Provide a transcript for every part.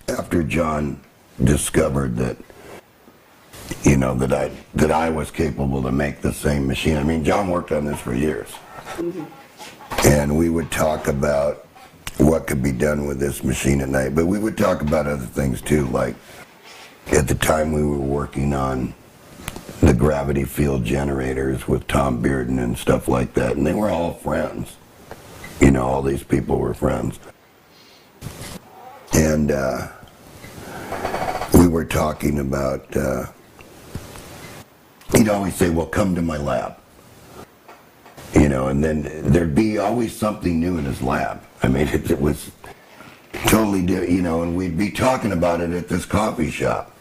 after John discovered that, you know, that I was capable to make the same machine. I mean, John worked on this for years. And we would talk about what could be done with this machine at night, but we would talk about other things too, like at the time we were working on the gravity field generators with Tom Bearden and stuff like that, and they were all friends. You know, all these people were friends. And we were talking about, he'd always say, well, come to my lab. You know, and then there'd be always something new in his lab. I mean, it was totally, you know, and we'd be talking about it at this coffee shop.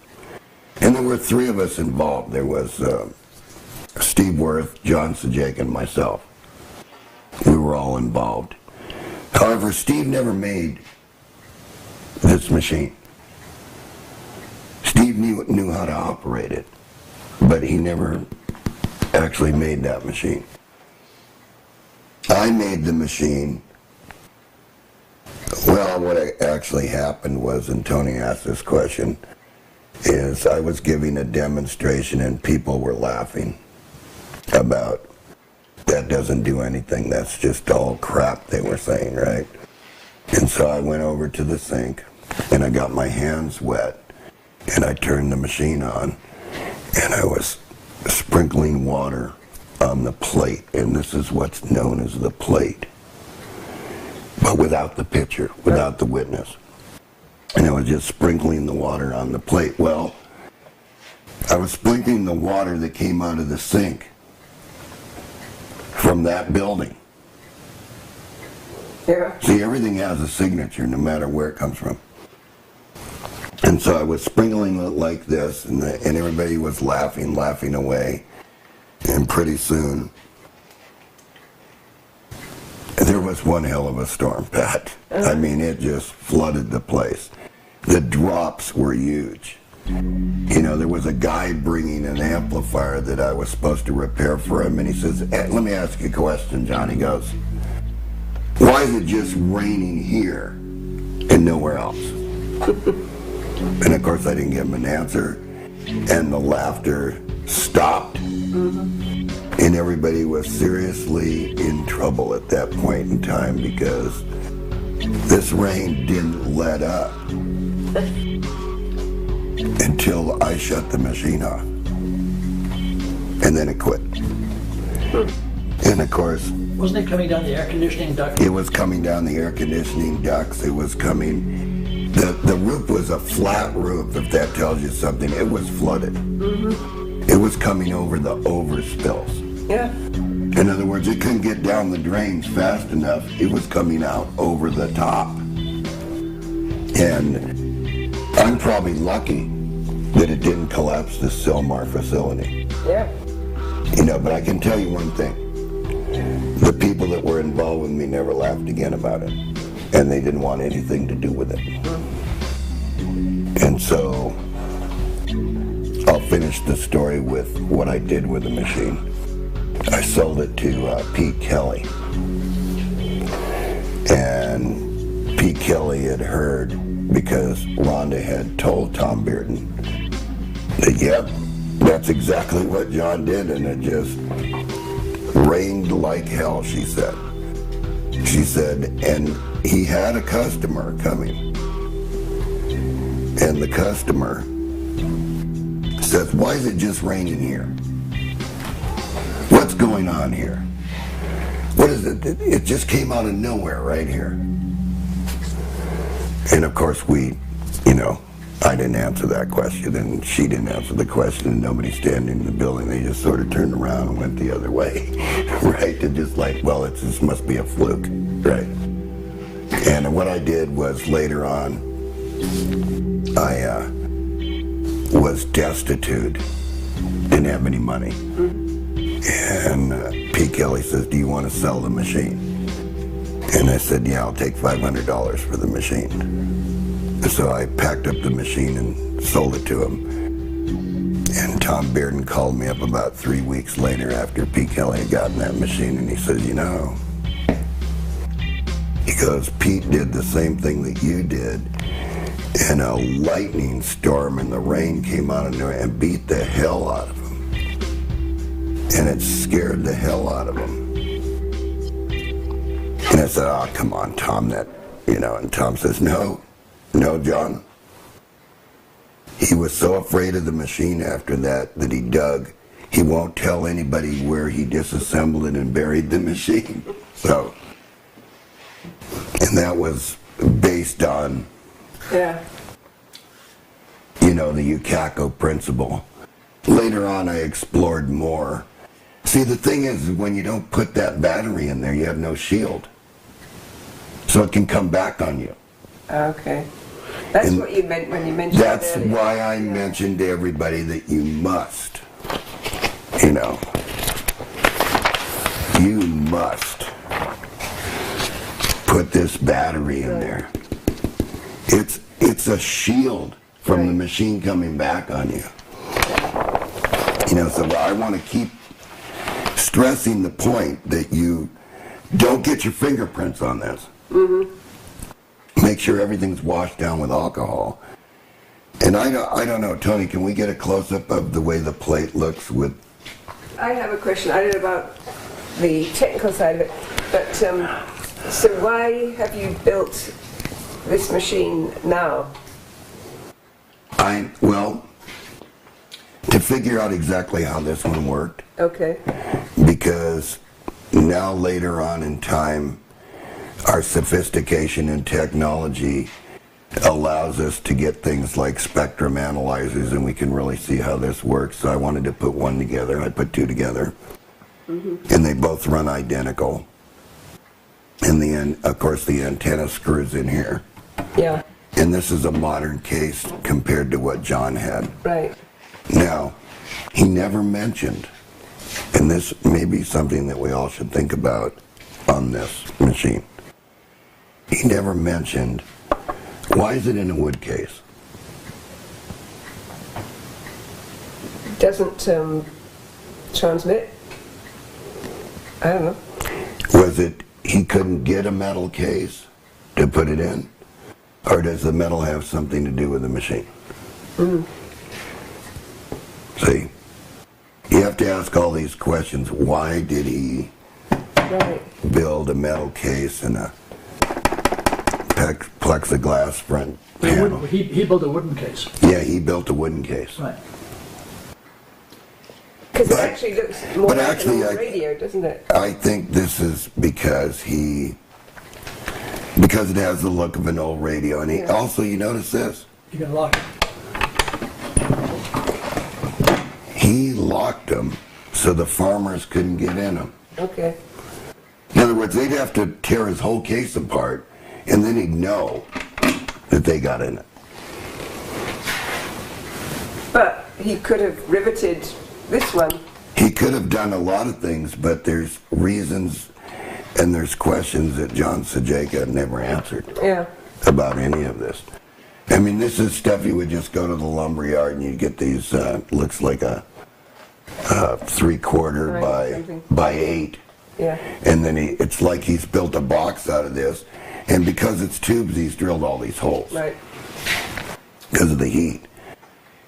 And there were three of us involved. There was Steve Worth, John Sajak, and myself. We were all involved. However, Steve never made this machine. Steve knew how to operate it, but he never actually made that machine. I made the machine. Well, what actually happened was, and Tony asked this question, is I was giving a demonstration and people were laughing about, that doesn't do anything, that's just all crap, they were saying, right? And so I went over to the sink and I got my hands wet and I turned the machine on and I was sprinkling water on the plate, and this is what's known as the plate, but without the pitcher, without the witness. And I was just sprinkling the water on the plate. Well, I was sprinkling the water that came out of the sink from that building. Yeah. See, everything has a signature no matter where it comes from. And so I was sprinkling it like this, and everybody was laughing away. And pretty soon, there was one hell of a storm, Pat. I mean, it just flooded the place. The drops were huge. You know, there was a guy bringing an amplifier that I was supposed to repair for him, and he says, let me ask you a question, John. He goes, why is it just raining here and nowhere else? And of course, I didn't give him an answer, and the laughter stopped. And everybody was seriously in trouble at that point in time because this rain didn't let up until I shut the machine off. And then it quit. And of course, wasn't it coming down the air conditioning duct? It was coming down the air conditioning ducts. It was coming, the roof was a flat roof, if that tells you something. It was flooded. It was coming over the overspills. Yeah. In other words, it couldn't get down the drains fast enough. It was coming out over the top. And I'm probably lucky that it didn't collapse the Sylmar facility. Yeah. You know, but I can tell you one thing. The people that were involved with me never laughed again about it. And they didn't want anything to do with it. And so, I'll finish the story with what I did with the machine. I sold it to Pete Kelly. And Pete Kelly had heard, because Rhonda had told Tom Bearden that, yep, that's exactly what John did, and it just rained like hell, she said. She said, and he had a customer coming. And the customer says, why is it just raining here? What's going on here? What is it? It just came out of nowhere right here. And of course I didn't answer that question, and she didn't answer the question, and nobody standing in the building. They just sort of turned around and went the other way, right? And just like, well, this must be a fluke, right? And what I did was later on, I was destitute, didn't have any money. And Pete Kelly says, do you want to sell the machine? And I said, yeah, I'll take $500 for the machine. So I packed up the machine and sold it to him. And Tom Bearden called me up about 3 weeks later after Pete Kelly had gotten that machine, and he says, you know, he goes, Pete did the same thing that you did, and a lightning storm and the rain came out of there and beat the hell out of him. And it scared the hell out of him. And I said, oh, come on, Tom, and Tom says, no, John. He was so afraid of the machine after that he dug. He won't tell anybody where he disassembled it and buried the machine. So, and that was based on, yeah, the Yukaku principle. Later on, I explored more. See, the thing is, when you don't put that battery in there, you have no shield. So it can come back on you. Okay. That's what you meant when you mentioned That's earlier. why I mentioned to everybody that you must, you must put this battery in there. It's a shield from the machine coming back on you. So I want to keep stressing the point that you don't get your fingerprints on this. Mm-hmm. Make sure everything's washed down with alcohol. And I don't know, Tony, can we get a close-up of the way the plate looks with... I have a question. I don't know about the technical side of it, but so why have you built this machine now? Well, to figure out exactly how this one worked. Okay. Because now later on in time, our sophistication in technology allows us to get things like spectrum analyzers, and we can really see how this works. So I wanted to put one together. I put two together. Mm-hmm. And they both run identical. And of course, the antenna screws in here. Yeah. And this is a modern case compared to what John had. Right. Now, he never mentioned, and this may be something that we all should think about on this machine. He never mentioned, why is it in a wood case? Doesn't transmit? I don't know. Was it he couldn't get a metal case to put it in? Or does the metal have something to do with the machine? Mm. See, you have to ask all these questions. Why did he build a metal case and a plexiglass front panel? He built a wooden case. Yeah, he built a wooden case. Right. Because it actually looks more like an old radio, doesn't it? I think this is because it has the look of an old radio. And also, you notice this? You can lock it. He locked them so the farmers couldn't get in them. Okay. In other words, they'd have to tear his whole case apart, and then he'd know that they got in it. But he could have riveted this one. He could have done a lot of things, but there's reasons and there's questions that John Sajeka never answered about any of this. I mean, this is stuff you would just go to the lumber yard and you'd get these, looks like a 3/4 by 8. Yeah. And then it's like he's built a box out of this. And because it's tubes, he's drilled all these holes. Right. Because of the heat.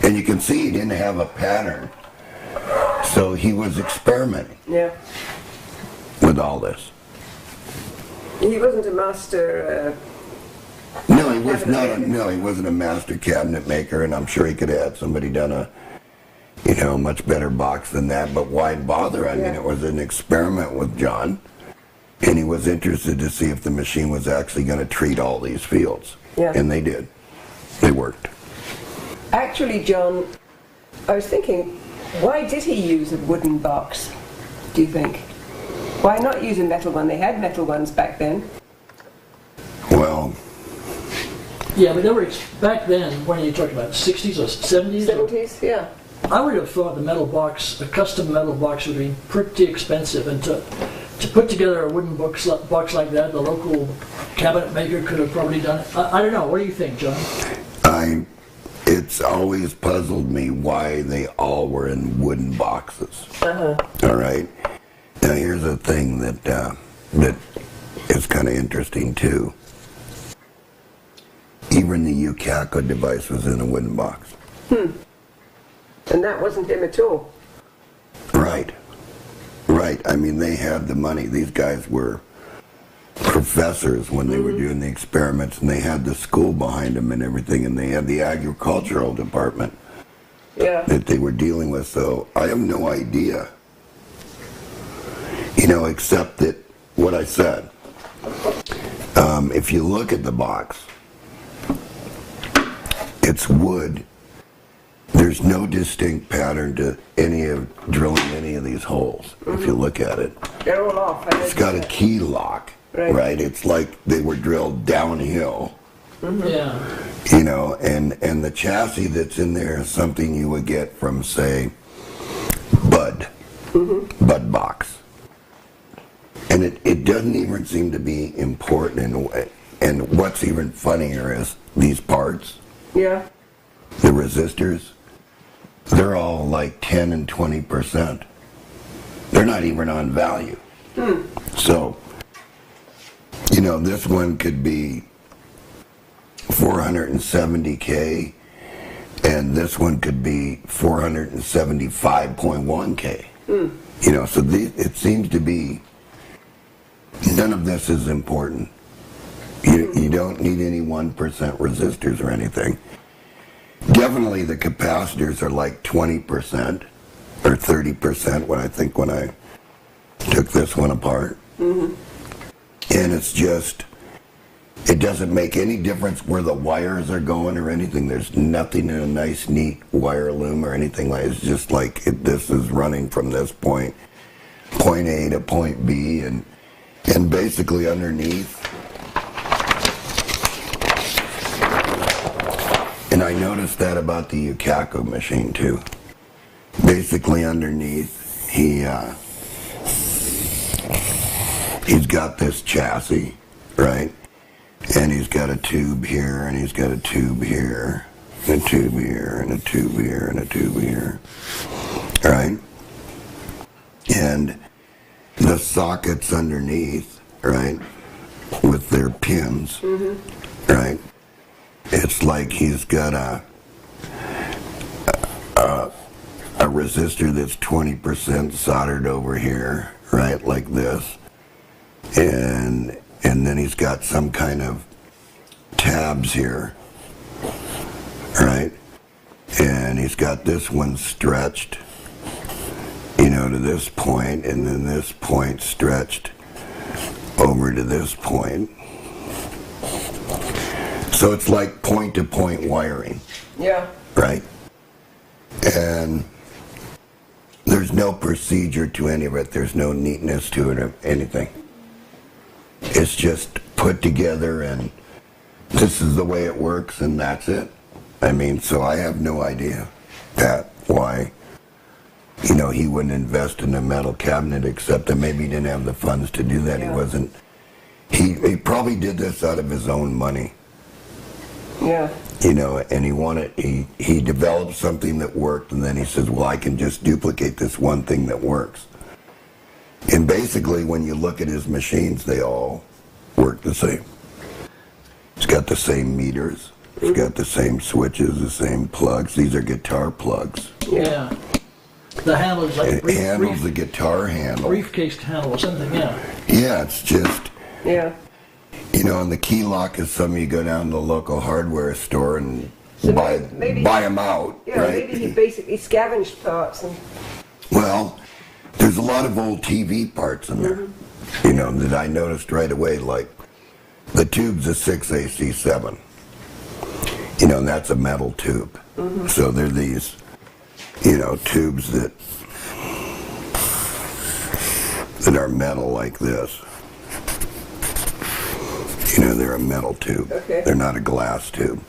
And you can see he didn't have a pattern. So he was experimenting with all this. He wasn't a master... No, he was not. He wasn't a master cabinet maker, and I'm sure he could have had somebody done a much better box than that. But why bother? I mean, it was an experiment with John, and he was interested to see if the machine was actually going to treat all these fields. Yeah. And they did. They worked. Actually, John, I was thinking, why did he use a wooden box? Do you think? Why not use a metal one? They had metal ones back then. Well. Yeah, but they were back then. When are you talking about? 60s or 70s? 70s, yeah. I would have thought the metal box, a custom metal box, would be pretty expensive, and to put together a wooden box like that, the local cabinet maker could have probably done it. I don't know. What do you think, John? It's always puzzled me why they all were in wooden boxes. Uh-huh. All right. Now here's a thing that is kind of interesting too. even the Yukaku device was in a wooden box. And that wasn't him at all. Right. Right. I mean, they had the money. These guys were professors when they were doing the experiments, and they had the school behind them and everything, and they had the agricultural department that they were dealing with. So I have no idea, except that what I said. If you look at the box, it's wood. There's no distinct pattern to drilling any of these holes. If you look at it, They're all off. it's got a key lock, right? It's like they were drilled downhill. Yeah. And the chassis that's in there is something you would get from, say, Bud box. And it doesn't even seem to be important in a way. And what's even funnier is these parts, Yeah. the resistors, they're all like 10 and 20%. They're not even on value. So, this one could be 470K, and this one could be 475.1K. So it seems to be none of this is important. You don't need any 1% resistors or anything. Definitely the capacitors are like 20% or 30% when I took this one apart. And it's just, it doesn't make any difference where the wires are going or anything. There's nothing in a nice, neat wire loom or anything like. It's just like this is running from this point A to point B, and basically underneath. And I noticed that about the Yukaku machine too. Basically underneath, he's got this chassis, right? And he's got a tube here, and he's got a tube here, and a tube here, and a tube here, and a tube here, right? And the sockets underneath, right, with their pins, right? It's like he's got a resistor that's 20% soldered over here, right, like this, and then he's got some kind of tabs here, right, and he's got this one stretched, to this point, and then this point stretched over to this point. So it's like point-to-point wiring. Yeah. Right? And there's no procedure to any of it. There's no neatness to it or anything. It's just put together, and this is the way it works, and that's it. I mean, so I have no idea why, he wouldn't invest in a metal cabinet, except that maybe he didn't have the funds to do that. Yeah. He probably did this out of his own money. Yeah. And he developed something that worked, and then he says, well, I can just duplicate this one thing that works. And basically, when you look at his machines, they all work the same. It's got the same meters. It's got the same switches, the same plugs. These are guitar plugs. Yeah. The handle is like It handles the guitar handle. briefcase handle or something, yeah. Yeah, it's just... Yeah. And the key lock is something you go down to the local hardware store and So buy them out, Yeah, right? maybe he basically scavenged parts and... Well, there's a lot of old TV parts in there, that I noticed right away, like the tube's a 6AC7, and that's a metal tube. So they're these, tubes that are metal like this. They're a metal tube. Okay. They're not a glass tube.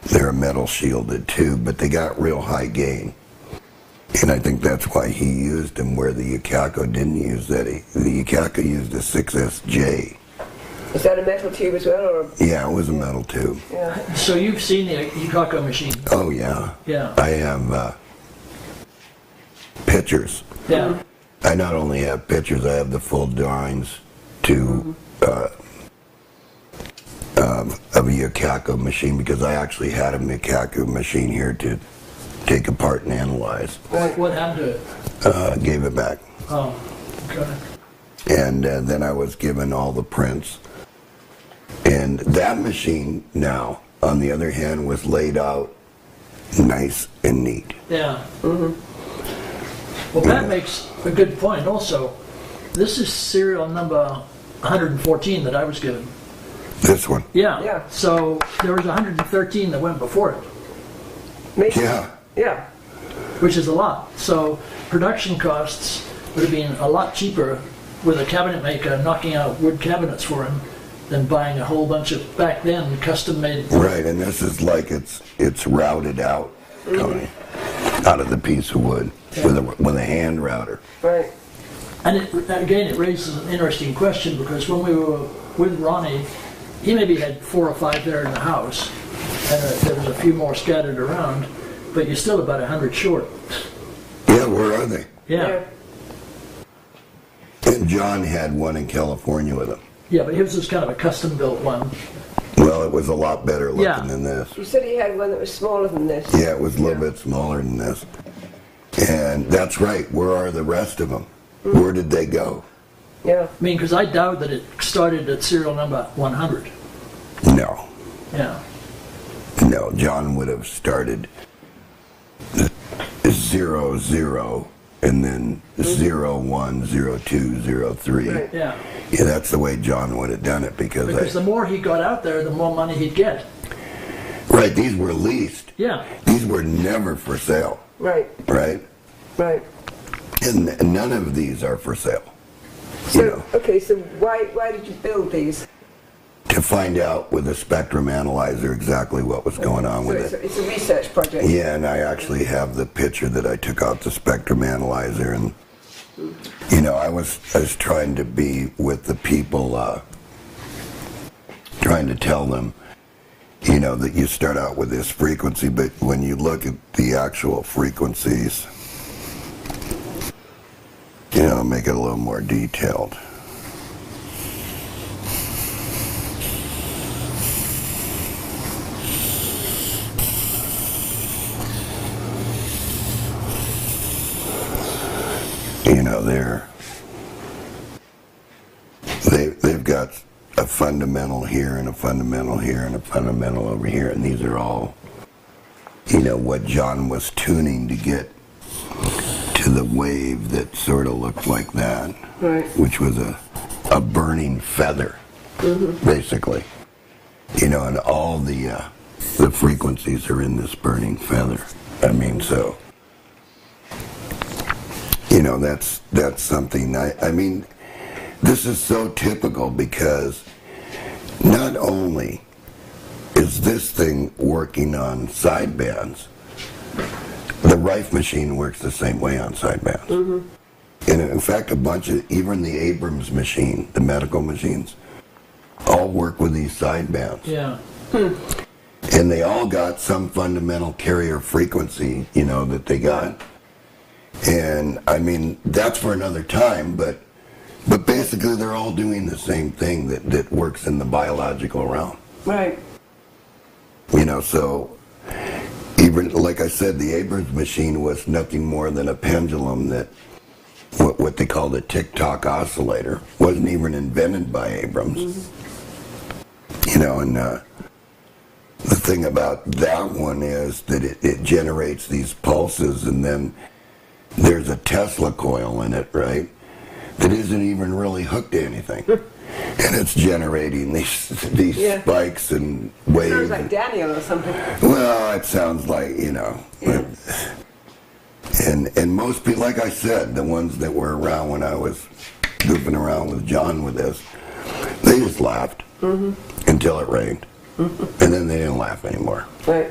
They're a metal shielded tube, but they got real high gain. And I think that's why he used them where the Yukaku didn't use that. The Yukaku used a 6SJ. Is that a metal tube as well, or...? Yeah, it was a metal tube. Yeah. So you've seen the Yukaku machine? Oh, yeah. Yeah. I have pictures. Yeah. I not only have pictures, I have the full drawings to of a Yukaku machine, because I actually had a Yukaku machine here to take apart and analyze. What happened to it? Gave it back. Oh, okay. And then I was given all the prints. And that machine now, on the other hand, was laid out nice and neat. Yeah. Well, Pat makes a good point also. This is serial number 114 that I was given. This one. Yeah. Yeah. So there was 113 that went before it, Maybe. Yeah. Yeah. which is a lot. So production costs would have been a lot cheaper with a cabinet maker knocking out wood cabinets for him than buying a whole bunch of, back then, custom-made. Right, and this is like it's routed out, Tony, out of the piece of wood with a hand router. Right. And again, it raises an interesting question, because when we were with Ronnie, he maybe had 4 or 5 there in the house, and there was a few more scattered around, but you're still about 100 short. Yeah, where are they? Yeah. And John had one in California with him. Yeah, but his was kind of a custom-built one. Well, it was a lot better looking Yeah. than this. You said he had one that was smaller than this. Yeah, it was a little bit smaller than this. And that's right, where are the rest of them? Where did they go? Yeah. I mean, because I doubt that it started at serial number 100. No. Yeah. No, John would have started 00 and then 01, 02, 03. Right. Yeah. Yeah, that's the way John would have done it because Because the more he got out there, the more money he'd get. right, these were leased. Yeah. These were never for sale, Right. right? Right. And none of these are for sale. So, You know, okay, so why did you build these? to find out with a spectrum analyzer exactly what was going on So with it. it's a research project. Yeah, and I actually have the picture that I took out the spectrum analyzer, and you know, I was trying to be with the people, trying to tell them, you know, that you start out with this frequency, but when you look at the actual frequencies, you know, make it a little more detailed. You know, they've got a fundamental here and a fundamental here and a fundamental over here, and these are all, you know, what John was tuning to get to the wave that sort of looked like that, Right. which was a burning feather, basically. You know, and all the frequencies are in this burning feather. I mean, so. You know, that's something, I mean, this is so typical because not only is this thing working on sidebands, the Rife machine works the same way on sidebands. And in fact, a bunch of, even the Abrams machine, the medical machines, all work with these sidebands. Yeah. And they all got some fundamental carrier frequency, you know, that they got. And I mean, that's for another time, but basically they're all doing the same thing that works in the biological realm. Right. You know, so even, like I said, the Abrams machine was nothing more than a pendulum that, what they called a tick-tock oscillator, wasn't even invented by Abrams. You know, and the thing about that one is that it generates these pulses, and then there's a Tesla coil in it, right, that isn't even really hooked to anything. And it's generating these spikes and waves. Sounds like Daniel or something. Well, it sounds like, you know. Yeah. And most people, like I said, the ones that were around when I was goofing around with John with this, they just laughed until it rained. And then they didn't laugh anymore. Right.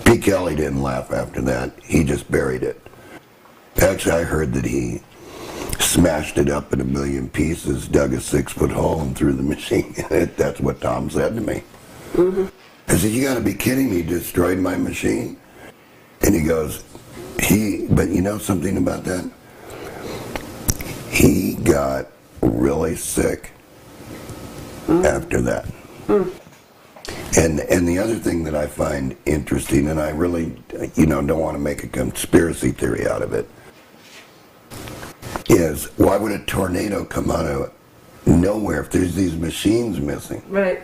Pete Kelly didn't laugh after that. He just buried it. Actually, I heard that he smashed it up in a million pieces, dug a 6-foot hole and threw the machine in it. That's what Tom said to me. I said, you gotta be kidding me, destroyed my machine? And he goes, but you know something about that? He got really sick after that. And the other thing that I find interesting, and I really, don't want to make a conspiracy theory out of it, is why would a tornado come out of nowhere if there's these machines missing? Right.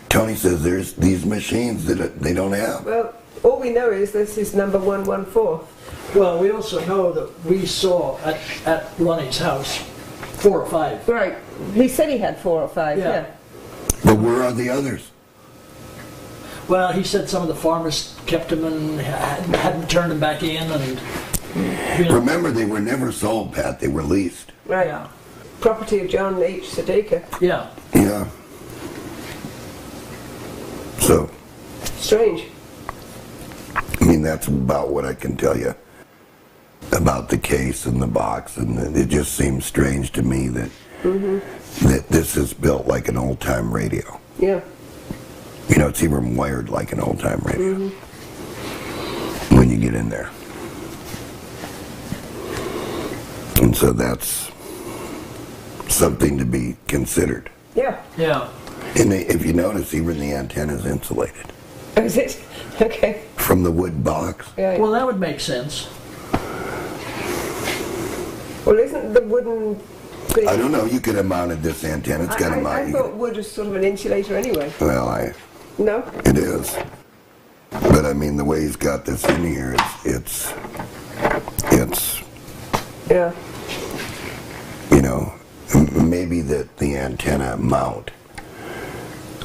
Tony says there's these machines that they don't have. Well, all we know is this is number 114. Well, we also know that we saw at Lonnie's house 4 or 5. Right. He said he had 4 or 5, yeah. But where are the others? Well, he said some of the farmers kept them and hadn't turned them back in. And Remember, they were never sold, Pat. They were leased. Right. Yeah. Property of John H. Sadeka. Yeah. Yeah. So, Strange. that's about what I can tell you about the case and the box, and it just seems strange to me that that this is built like an old-time radio. Yeah. It's even wired like an old-time radio when you get in there. And so that's something to be considered. Yeah. Yeah. And if you notice, even the antenna is insulated Oh, is it? Okay. from the wood box. Yeah. Well, that would make sense. Well, isn't the wooden thing... I don't know, you could have mounted this antenna. It's got a mount. I thought wood was sort of an insulator anyway. Well, No? it is. But the way he's got this in here, it's Yeah. maybe that the antenna mount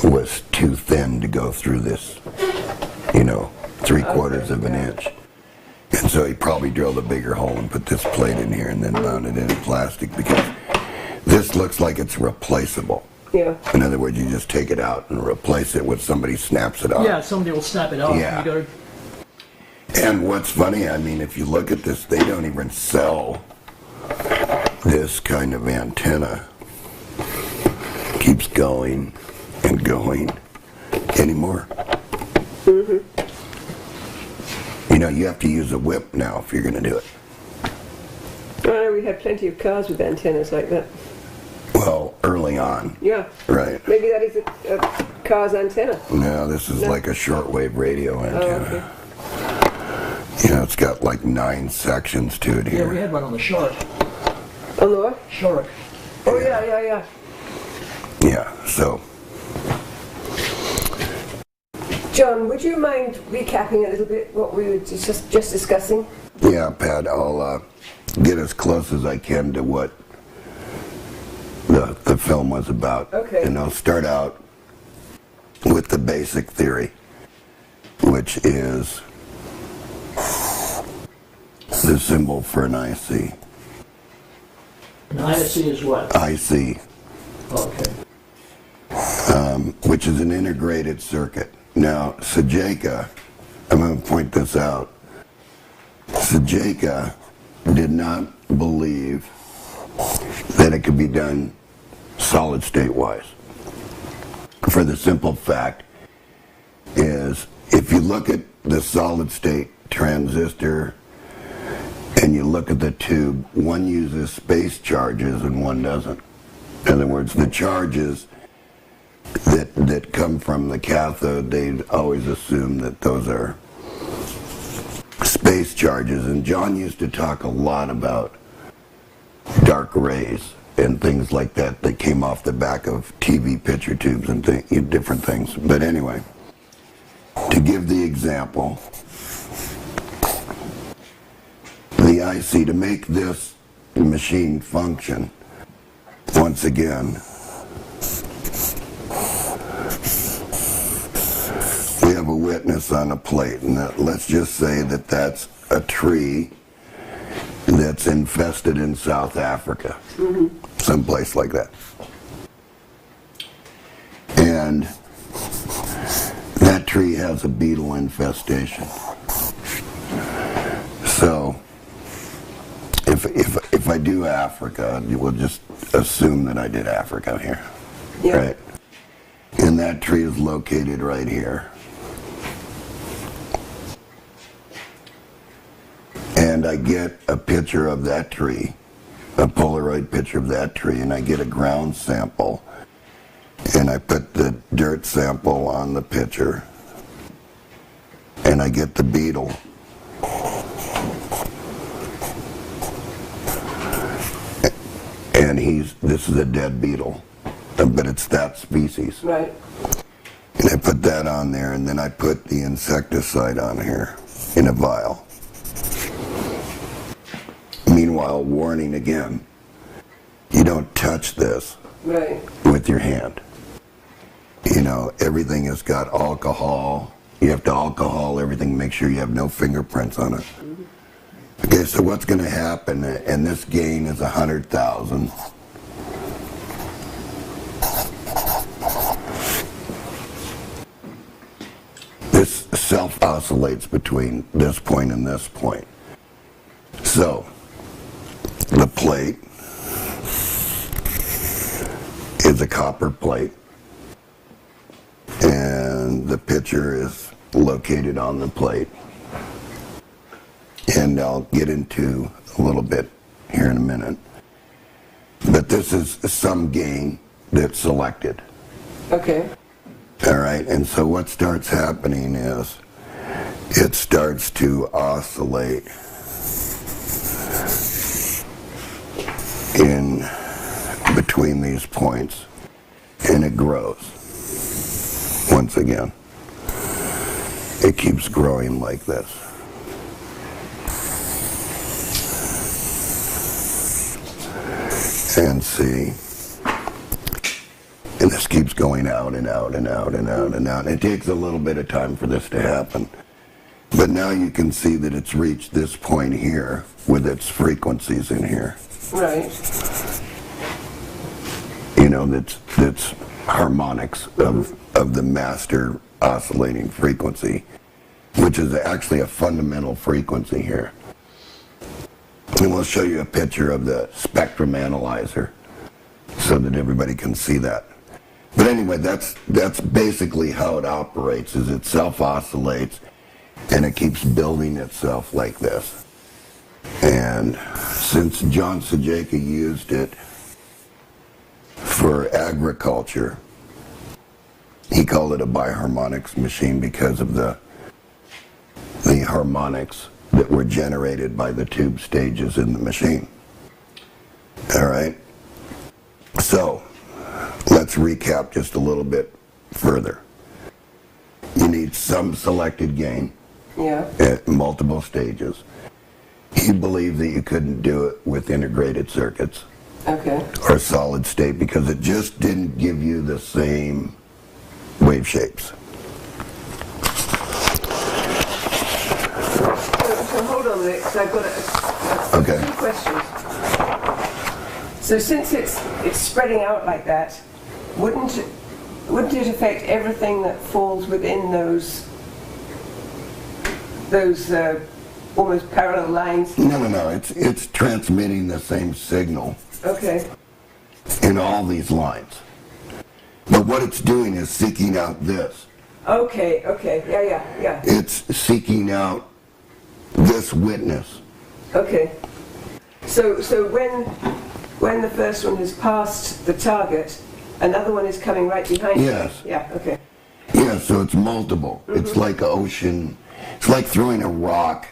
was too thin to go through this, 3/4 of an inch. And so he probably drilled a bigger hole and put this plate in here and then mounted it in plastic, because this looks like it's replaceable. Yeah. In other words, you just take it out and replace it with somebody snaps it off. Yeah, somebody will snap it off. Yeah. You gotta, And what's funny, if you look at this, they don't even sell this kind of antenna. Keeps going and going anymore. You have to use a whip now if you're going to do it. I know we had plenty of cars with antennas like that. Well, early on. Yeah. Right. Maybe that is a car's antenna. No, this is like a shortwave radio antenna. It's got like 9 sections to it yeah, here. we had one on the Shorrock. On the what? Shorrock. Oh, yeah. Yeah, so. John, would you mind recapping a little bit what we were just discussing? Yeah, Pat, I'll get as close as I can to what the film was about. Okay. And I'll start out with the basic theory, which is the symbol for an IC. An IC is what? IC, Okay. which is an integrated circuit. Now, Sadeka, I'm going to point this out, Sadeka did not believe that it could be done solid state wise. For the simple fact is, if you look at the solid state transistor and you look at the tube, one uses space charges and one doesn't. In other words, the charges that come from the cathode, they always assume that those are space charges. And John used to talk a lot about dark rays and things like that that came off the back of TV picture tubes and different things. But anyway, to give the example, the IC, to make this machine function, once again, we have a witness on a plate, and let's just say that that's a tree that's infested in South Africa, someplace like that. And that tree has a beetle infestation. So, if I do Africa, we'll just assume that I did Africa here, Yeah. right? And that tree is located right here. And I get a picture of that tree, a Polaroid picture of that tree, and I get a ground sample. and I put the dirt sample on the pitcher, and I get the beetle. And this is a dead beetle, but it's that species. Right. And I put that on there, and then I put the insecticide on here in a vial. Meanwhile, warning again, you don't touch this Right. with your hand. You know, everything has got alcohol. You have to alcohol everything, make sure you have no fingerprints on it. Okay, so what's going to happen, and this gain is 100,000. This self-oscillates between this point and this point. So, the plate is a copper plate, and the pitcher is located on the plate. And I'll get into a little bit here in a minute. But this is some gain that's selected. Okay. All right, and so what starts happening is it starts to oscillate in between these points, and it grows. Once again, it keeps growing like this. And see, and this keeps going out and out and out and out and out. It takes a little bit of time for this to happen. But now you can see that it's reached this point here with its frequencies in here. Right. You know, that's harmonics of the master oscillating frequency, which is actually a fundamental frequency here. And we'll show you a picture of the spectrum analyzer so that everybody can see that. But anyway, that's basically how it operates, is it self-oscillates and it keeps building itself like this. And since John Sajeka used it for agriculture, he called it a bioharmonics machine because of the harmonics that were generated by the tube stages in the machine. All right? So, let's recap just a little bit further. You need some selected gain at multiple stages. He believed that you couldn't do it with integrated circuits or solid state because it just didn't give you the same wave shapes. So hold on a minute, because I've got a few questions. So since it's spreading out like that, wouldn't it affect everything that falls within those almost parallel lines? No. It's transmitting the same signal. Okay. In all these lines. But what it's doing is seeking out this. Okay. Yeah. It's seeking out this witness. Okay. So when the first one has passed the target, another one is coming right behind it. Yes. Yeah, okay. Yeah, so it's multiple. Mm-hmm. It's like an ocean. It's like throwing a rock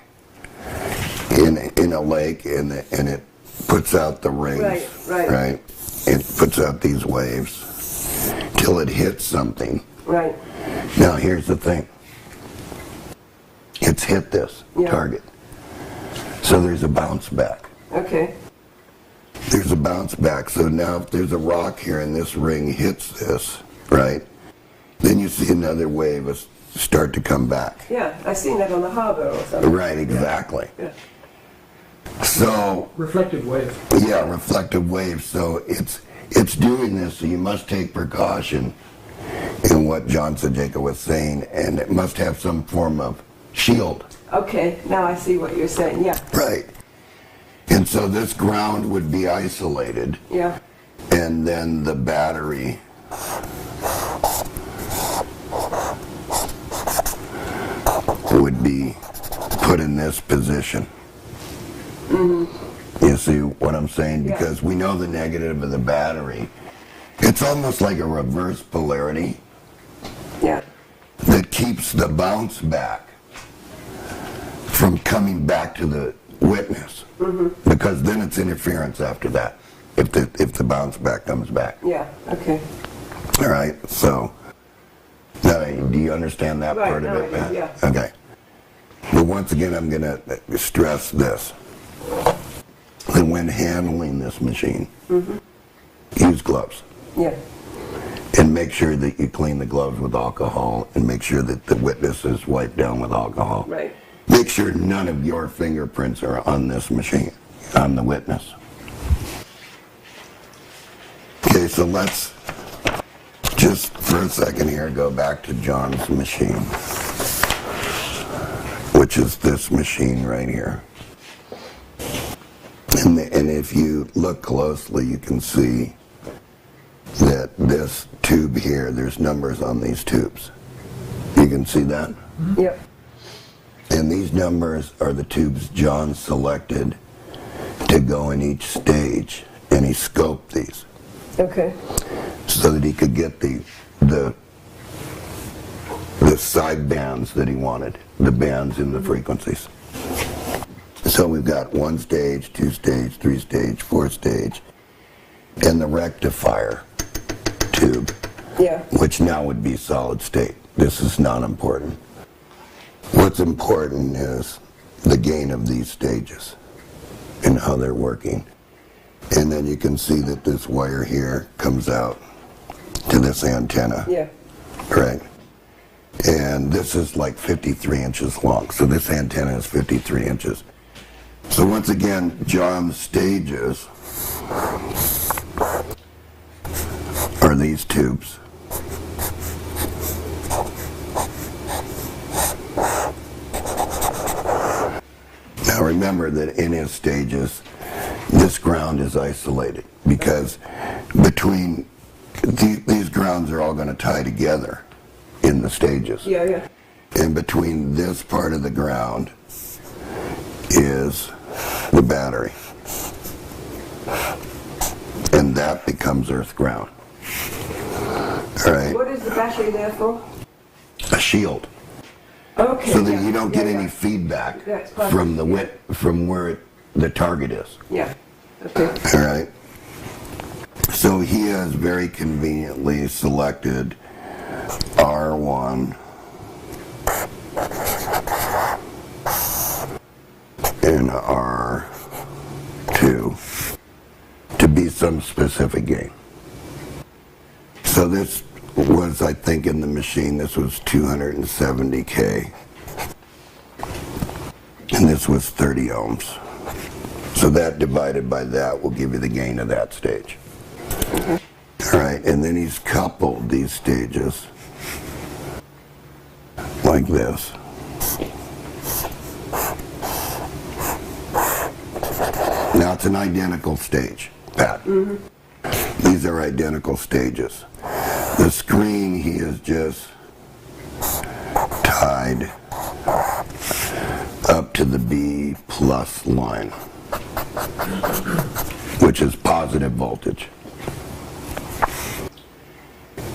in a lake and it puts out the rings. Right. It puts out these waves till it hits something. Right. Now here's the thing. It's hit this target. So there's a bounce back. Okay. There's a bounce back. So now if there's a rock here and this ring hits this, right, then you see another wave start to come back. Yeah, I've seen that on the harbor or something. Right, exactly. Yeah. So Reflective wave. yeah, reflective wave. So it's doing this, so you must take precaution in what John Sajeka was saying, and it must have some form of shield. Okay, now I see what you're saying, yeah. Right. And so this ground would be isolated. Yeah. And then the battery would be put in this position. Mm-hmm. You see what I'm saying? Because we know the negative of the battery. It's almost like a reverse polarity Yeah. that keeps the bounce back from coming back to the witness, because then it's interference after that, if the bounce back comes back. Yeah. Okay. All right, so now, do you understand that Right, part of now it, I Matt? do, yeah. Okay. But once again, I'm going to stress this. That when handling this machine, use gloves. Yeah. And make sure that you clean the gloves with alcohol, and make sure that the witness is wiped down with alcohol. Right. Make sure none of your fingerprints are on this machine, on the witness. Okay, so let's just for a second here go back to John's machine, which is this machine right here. And if you look closely, you can see that this tube here, there's numbers on these tubes. You can see that? Yep. And these numbers are the tubes John selected to go in each stage, and he scoped these Okay. so that he could get the side bands that he wanted, the bands in the frequencies. So we've got 1 stage, 2 stage, 3 stage, 4 stage, and the rectifier tube, Yeah. which now would be solid state. This is not important. What's important is the gain of these stages and how they're working. And then you can see that this wire here comes out to this antenna. Yeah. Right. And this is like 53 inches long. So this antenna is 53 inches. So once again, John's stages are these tubes. Now remember that in his stages, this ground is isolated, because between these grounds are all going to tie together in the stages. Yeah. Yeah. And between this part of the ground is the battery. And that becomes earth ground. All right? What is the battery there for? A shield. Okay. So that yeah. you don't get Yeah, any yeah. feedback That's perfect, from the yeah. from where the target is. Yeah. Okay. All right. So he has very conveniently selected R1 and R2 to be some specific gain. So this was, I think, in the machine, this was 270K. And this was 30 ohms. So that divided by that will give you the gain of that stage. All right, and then he's coupled these stages like this. Now it's an identical stage, Pat. These are identical stages. The screen he has just tied up to the B plus line, which is positive voltage.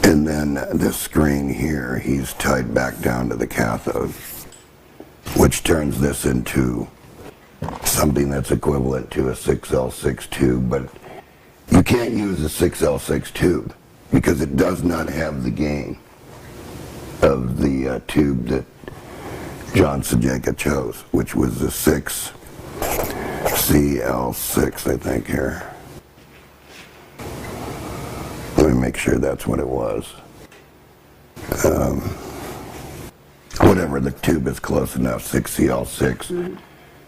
And then this screen here, he's tied back down to the cathode, which turns this into something that's equivalent to a 6L6 tube, but you can't use a 6L6 tube because it does not have the gain of the tube that John Sajeka chose, which was the 6CL6, I think, here. Let me make sure that's what it was. Whatever, the tube is close enough, 6CL6,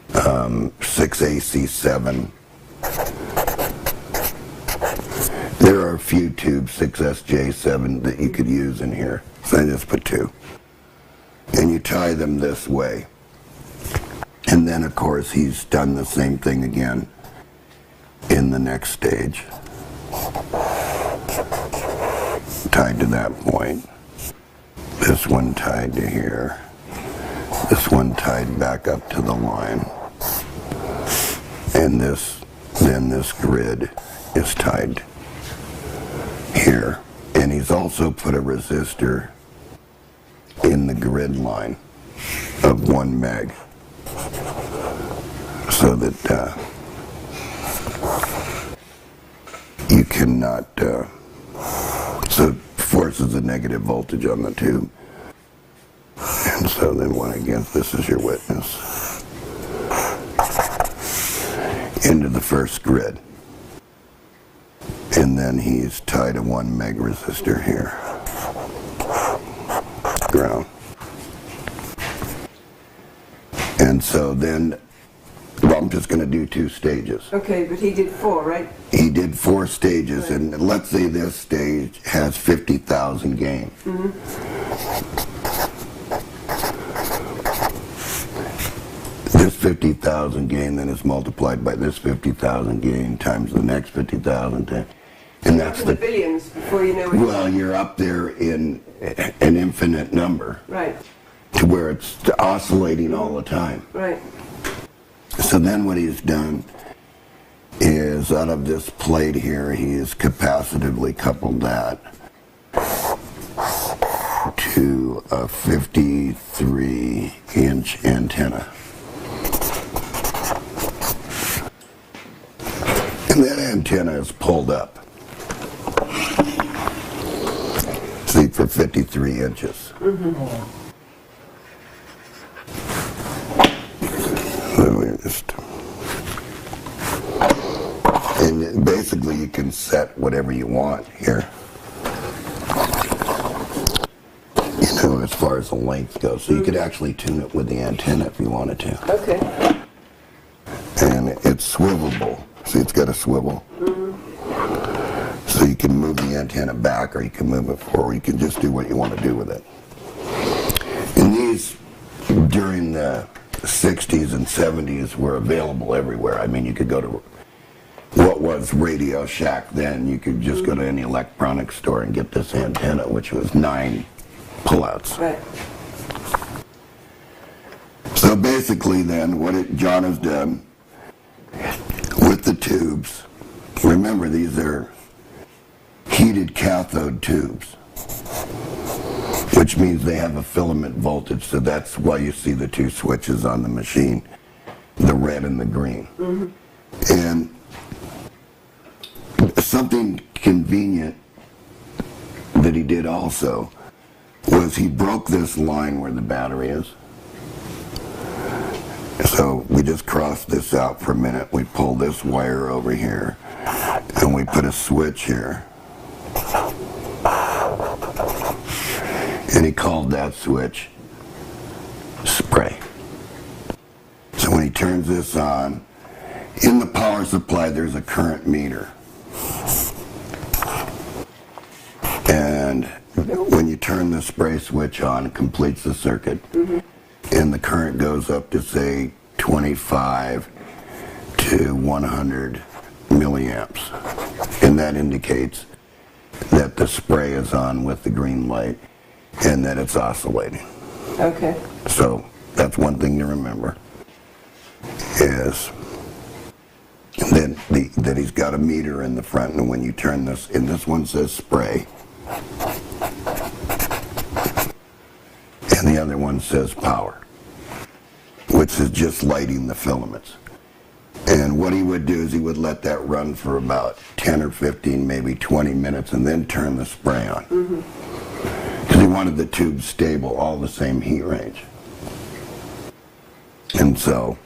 6AC7. There are a few tubes, 6SJ7, that you could use in here, so I just put 2. And you tie them this way. And then, of course, he's done the same thing again in the next stage. Tied to that point. This one tied to here. This one tied back up to the line. And then this grid is tied here, and he's also put a resistor in the grid line of 1 meg, so that you cannot, so it forces a negative voltage on the tube. And so then when again, this is your witness, into the first grid. And then he's tied a 1 meg resistor here, ground. And so then, well, I'm just going to do 2 stages. Okay, but he did 4, right? He did 4 stages, right. And let's say this stage has 50,000 gain. This 50,000 gain then is multiplied by this 50,000 gain times the next 50,000, and that's the billions before you know it. Well, you're up there in an infinite number, right? To where it's oscillating all the time, right? So then what he's done is out of this plate here, he has capacitively coupled that to a 53-inch antenna. And that antenna is pulled up, see, for 53 inches. So we just, and basically you can set whatever you want here, you know, as far as the length goes. So you could actually tune it with the antenna if you wanted to. Okay. And it's swivelable. See, it's got a swivel. So you can move the antenna back, or you can move it forward. You can just do what you want to do with it. And these, during the 60s and 70s, were available everywhere. I mean, you could go to what was Radio Shack then. You could just go to any electronics store and get this antenna, which was 9 pullouts. Right. So basically then, what John has done with the tubes, remember these are heated cathode tubes, which means they have a filament voltage, so that's why you see the 2 switches on the machine, the red and the green. And something convenient that he did also was he broke this line where the battery is. So we just crossed this out for a minute. We pull this wire over here, and we put a switch here. And he called that switch spray. So when he turns this on, in the power supply there's a current meter. And when you turn the spray switch on, it completes the circuit. And the current goes up to, say, 25 to 100 milliamps. And that indicates that the spray is on with the green light and that it's oscillating. Okay. So that's one thing to remember, is that he's got a meter in the front, and when you turn this, and this one says spray, and the other one says power, which is just lighting the filaments. And what he would do is he would let that run for about 10 or 15, maybe 20 minutes, and then turn the spray on. Because he wanted the tube stable, all the same heat range. And so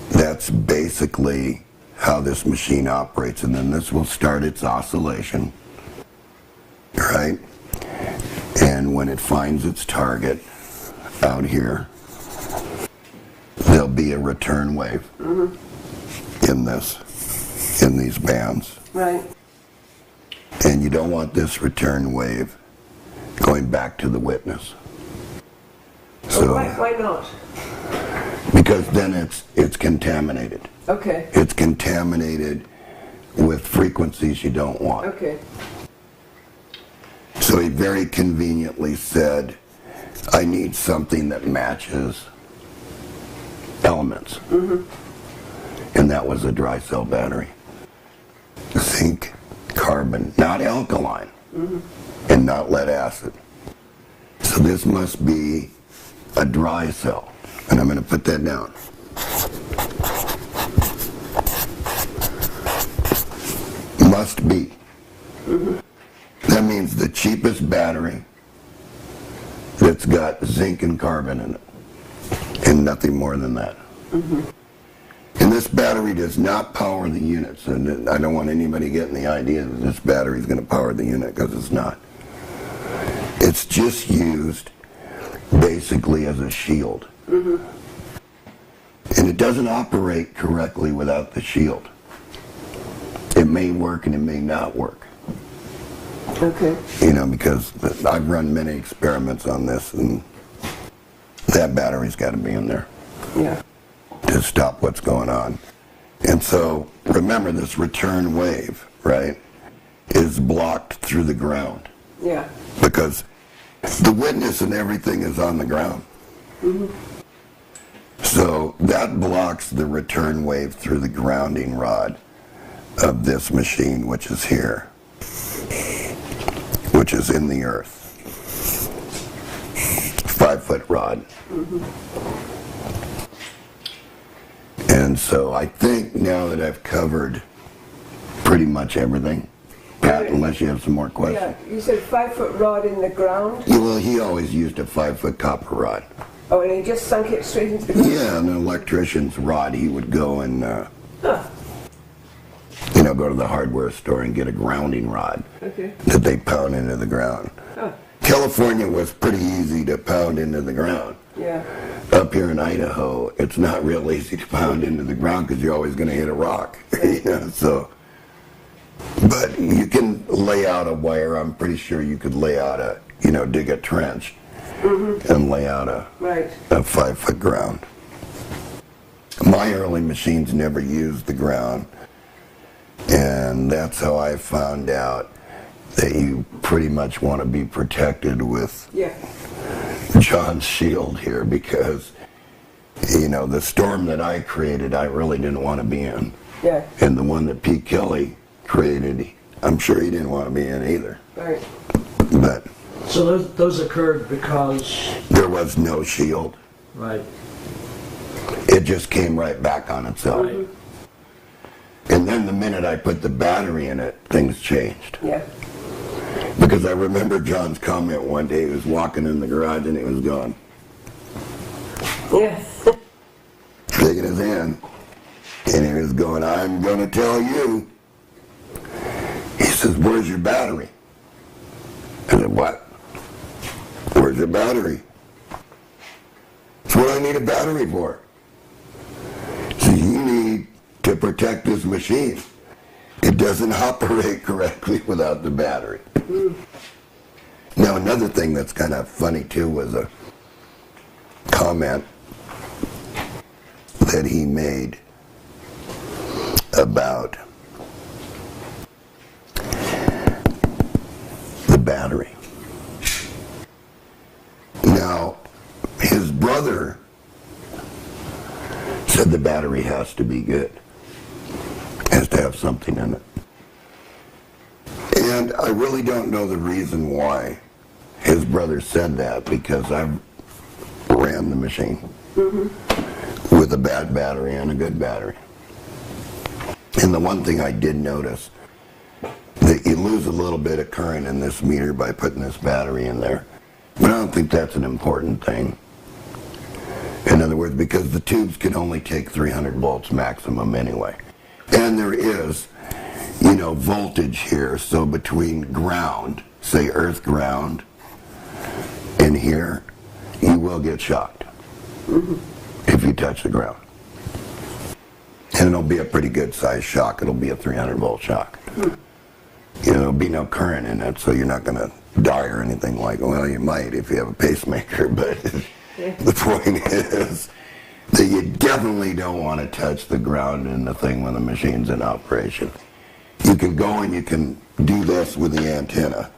that's basically how this machine operates. And then this will start its oscillation, right? And when it finds its target out here, there'll be a return wave in these bands. Right. And you don't want this return wave going back to the witness. So Why not? Because then it's contaminated. Okay. It's contaminated with frequencies you don't want. Okay. So he very conveniently said, I need something that matches elements. And that was a dry cell battery. Zinc, carbon, not alkaline, and not lead acid. So this must be a dry cell. And I'm going to put that down. Must be. That means the cheapest battery that's got zinc and carbon in it, and nothing more than that. And this battery does not power the units, and I don't want anybody getting the idea that this battery is going to power the unit, because it's not. It's just used basically as a shield. And it doesn't operate correctly without the shield. It may work and it may not work. Okay. You know, because I've run many experiments on this, and that battery's got to be in there Yeah. to stop what's going on. And so, remember, this return wave, right, is blocked through the ground. Yeah. Because the witness and everything is on the ground. So that blocks the return wave through the grounding rod of this machine, which is here, which is in the earth. 5-foot rod. And so I think now that I've covered pretty much everything, Pat, unless you have some more questions. Yeah. You said 5-foot rod in the ground? Yeah, well, he always used a 5-foot copper rod. Oh, and he just sunk it straight into the ground? Yeah, an electrician's rod. He would go and, Huh. you know, go to the hardware store and get a grounding rod Okay. that they pound into the ground. Huh. California was pretty easy to pound into the ground. Yeah. Up here in Idaho, it's not real easy to pound into the ground because you're always going to hit a rock. You know, so, but you can lay out a wire. I'm pretty sure you could lay out a, you know, dig a trench and lay out a Right. 5-foot ground. My early machines never used the ground, and that's how I found out that you pretty much want to be protected with Yeah. John's shield here, because, you know, the storm that I created, I really didn't want to be in. Yeah. And the one that Pete Kelly created, I'm sure he didn't want to be in either. Right. But So those occurred because, there was no shield. right, It just came right back on itself. right. And then the minute I put the battery in it, things changed. Yeah. Because I remember John's comment one day. He was walking in the garage and he was going, Yeah. shaking his hand. And he was going, I'm going to tell you. He says, where's your battery? I said, what? Where's your battery? That's what I need a battery for. So you need to protect this machine. It doesn't operate correctly without the battery. Now, another thing that's kind of funny too was a comment that he made about the battery. Now, his brother said the battery has to be good, has to have something in it. And I really don't know the reason why his brother said that, because I ran the machine with a bad battery and a good battery. And the one thing I did notice, that you lose a little bit of current in this meter by putting this battery in there. But I don't think that's an important thing. In other words, because the tubes can only take 300 volts maximum anyway. And there is, you know, voltage here. So between ground, say earth ground, and here, you will get shocked if you touch the ground. And it'll be a pretty good size shock. It'll be a 300 volt shock. You know, there'll be no current in it, so you're not going to die or anything like, well, you might if you have a pacemaker, but the point is that you definitely don't want to touch the ground in the thing when the machine's in operation. You can go and you can do this with the antenna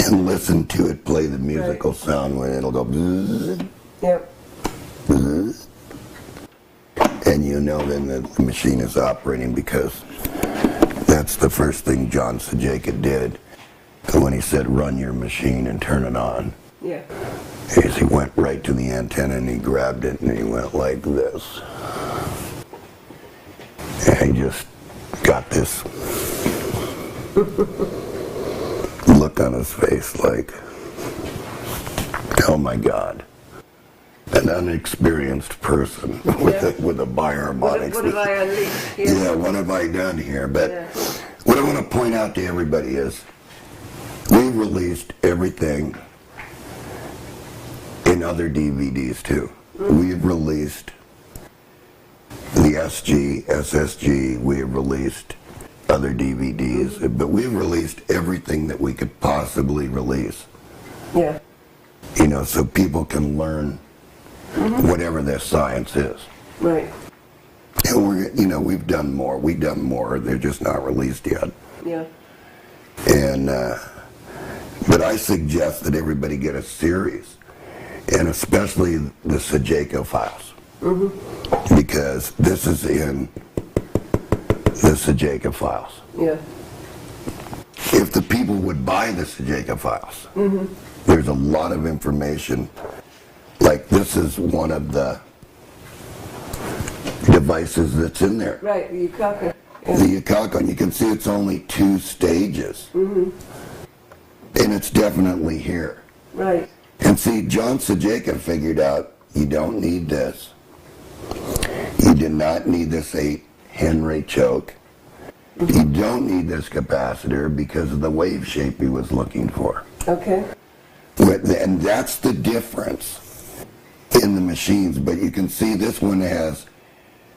and listen to it play the musical sound when it'll go bzzz, Yep. bzzz. And you know then that the machine is operating, because That's the first thing John Sajeka did when he said, run your machine and turn it on. Yeah. He went right to the antenna and he grabbed it and he went like this. And he just got this look on his face like, oh my God. An unexperienced person with a bioharmonics. What have I unleashed here? Yeah, what have I done here? But what I want to point out to everybody is we released everything in other DVDs too. We've released the SG, SSG, we have released other DVDs, but we've released everything that we could possibly release. Yeah. You know, so people can learn whatever their science is. Right. And we're, you know, we've done more. They're just not released yet. Yeah. And, but I suggest that everybody get a series, and especially the Sajeka files. Because this is in the Sajeka files. Yeah. If the people would buy the Sajeka files, there's a lot of information. Like this is one of the devices that's in there. Right, the Yukaka. The Yukaka, and you can see it's only 2 stages. And it's definitely here. Right. And see, John Sajeka figured out you don't need this. You do not need this 8 Henry choke. You don't need this capacitor because of the wave shape he was looking for. Okay. And that's the difference in the machines. But you can see this one has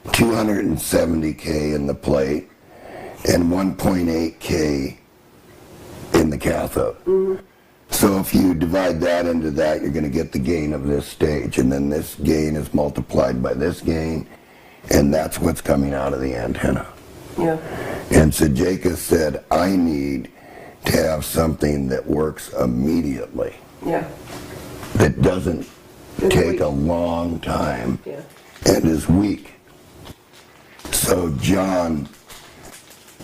270K in the plate and 1.8K in the cathode. So if you divide that into that, you're going to get the gain of this stage. And then this gain is multiplied by this gain, and that's what's coming out of the antenna. Yeah. And Sajeka said, I need to have something that works immediately. Yeah. That doesn't It's take weak. a long time Yeah. and is weak. So John,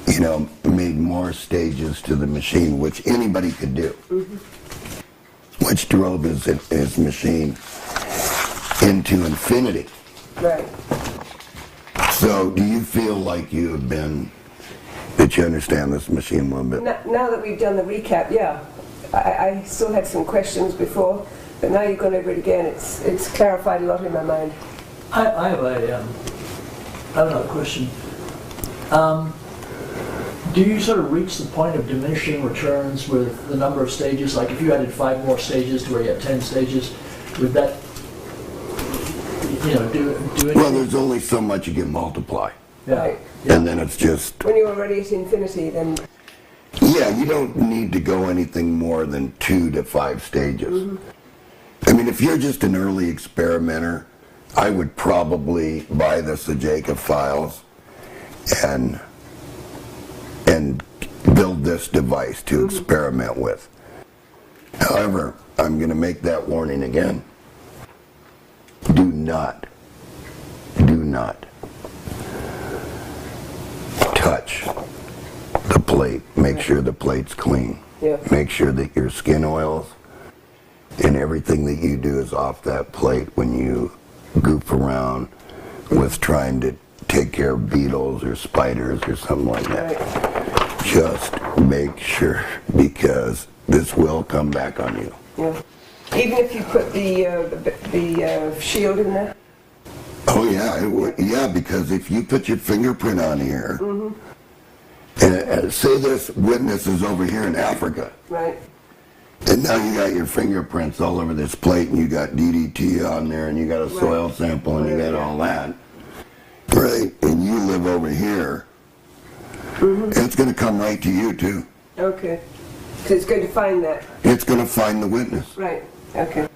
you know, made more stages to the machine, which anybody could do, which drove his machine into infinity. Right. So do you feel like you have that you understand this machine a little bit? Now that we've done the recap, yeah. I still had some questions before, but now you've gone over it again. It's clarified a lot in my mind. I have another question. Do you sort of reach the point of diminishing returns with the number of stages? Like if you added 5 more stages to where you have 10 stages, would that, you know, do anything? Well, there's only so much you can multiply. Yeah. Right. And then it's just, When you're already at infinity, then yeah, you don't need to go anything more than 2 to 5 stages. I mean, if you're just an early experimenter, I would probably buy the Sajeka files and build this device to experiment with. However, I'm going to make that warning again. Do not touch the plate. Make sure the plate's clean. Yeah. Make sure that your skin oils and everything that you do is off that plate when you goof around with trying to take care of beetles or spiders or something like that. right. Just make sure, because this will come back on you. Yeah. Even if you put the shield in there. Oh yeah, it would, yeah, because if you put your fingerprint on here, and say this witness is over here in Africa, Right. and now you got your fingerprints all over this plate, and you got DDT on there, and you got a soil sample, and you got all that, right? And you live over here, and it's going to come right to you too. Okay. So it's going to find that. It's going to find the witness. Right. Okay.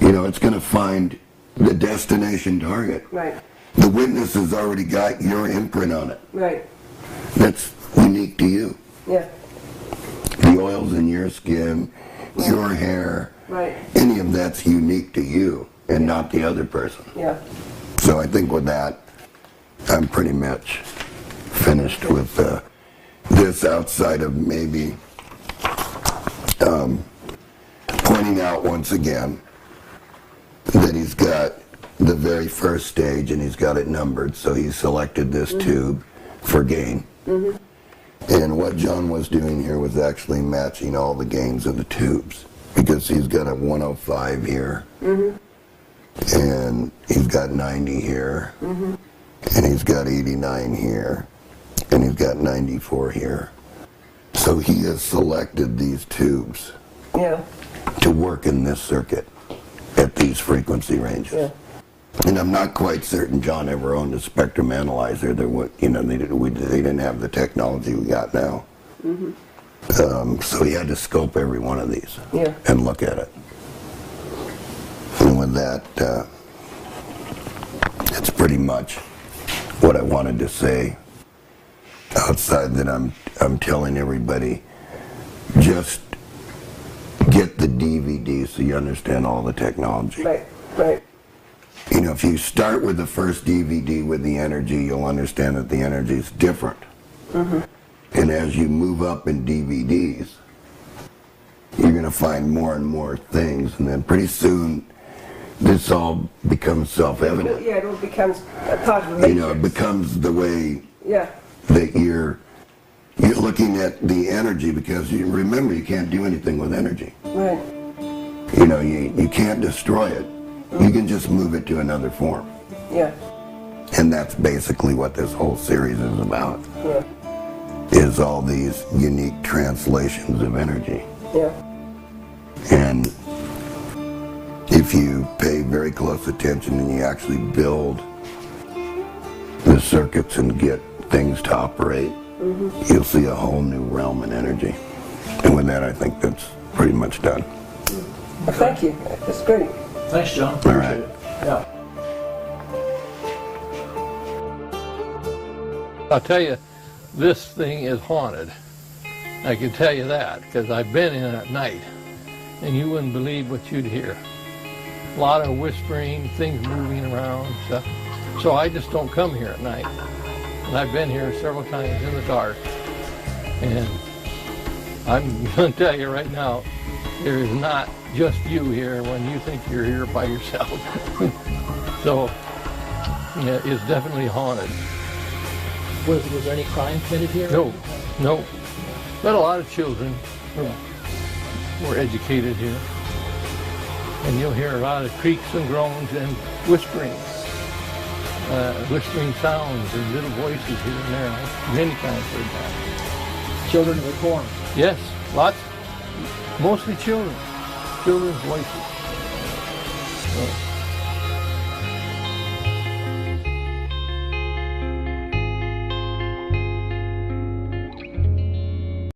You know, it's going to find the destination target. Right. The witness has already got your imprint on it. Right. That's unique to you. Yeah. The oils in your skin, your hair, Right. any of that's unique to you and not the other person. Yeah. So I think with that, I'm pretty much finished with this outside of maybe pointing out once again that he's got the very first stage and he's got it numbered, so he selected this tube for gain. And what John was doing here was actually matching all the gains of the tubes, because he's got a 105 here, and he's got 90 here, and he's got 89 here, and he's got 94 here. So he has selected these tubes Yeah. to work in this circuit at these frequency ranges. Yeah. And I'm not quite certain John ever owned a spectrum analyzer. There were, they didn't have the technology we got now. So he had to scope every one of these Yeah. and look at it. And with that, that's pretty much what I wanted to say. Outside that, I'm telling everybody, just get the DVD so you understand all the technology. Right. Right. You know, if you start with the first DVD with the energy, you'll understand that the energy is different. And as you move up in DVDs, you're going to find more and more things, and then pretty soon this all becomes self-evident. Yeah, it all becomes a part of the matrix. You know, it becomes the way Yeah. that you're looking at the energy, because you remember you can't do anything with energy. Right. You know, you can't destroy it. You can just move it to another form. Yeah. And that's basically what this whole series is about, Yeah. is all these unique translations of energy. Yeah. And if you pay very close attention and you actually build the circuits and get things to operate, you'll see a whole new realm in energy. And with that, I think that's pretty much done. Well, thank you. That's great. Thanks, John. All right. Appreciate it. Yeah. I'll tell you, this thing is haunted. I can tell you that, because I've been in it at night, and you wouldn't believe what you'd hear. A lot of whispering, things moving around, stuff. So I just don't come here at night. And I've been here several times in the dark. And I'm going to tell you right now, there is not just you here when you think you're here by yourself. So, yeah, it's definitely haunted. Was there any crime committed here? No. But a lot of children were educated here. And you'll hear a lot of creaks and groans and whispering sounds and little voices here and there. Many times heard that. Children were born. Yes, lots. Mostly children. Children's voices. So,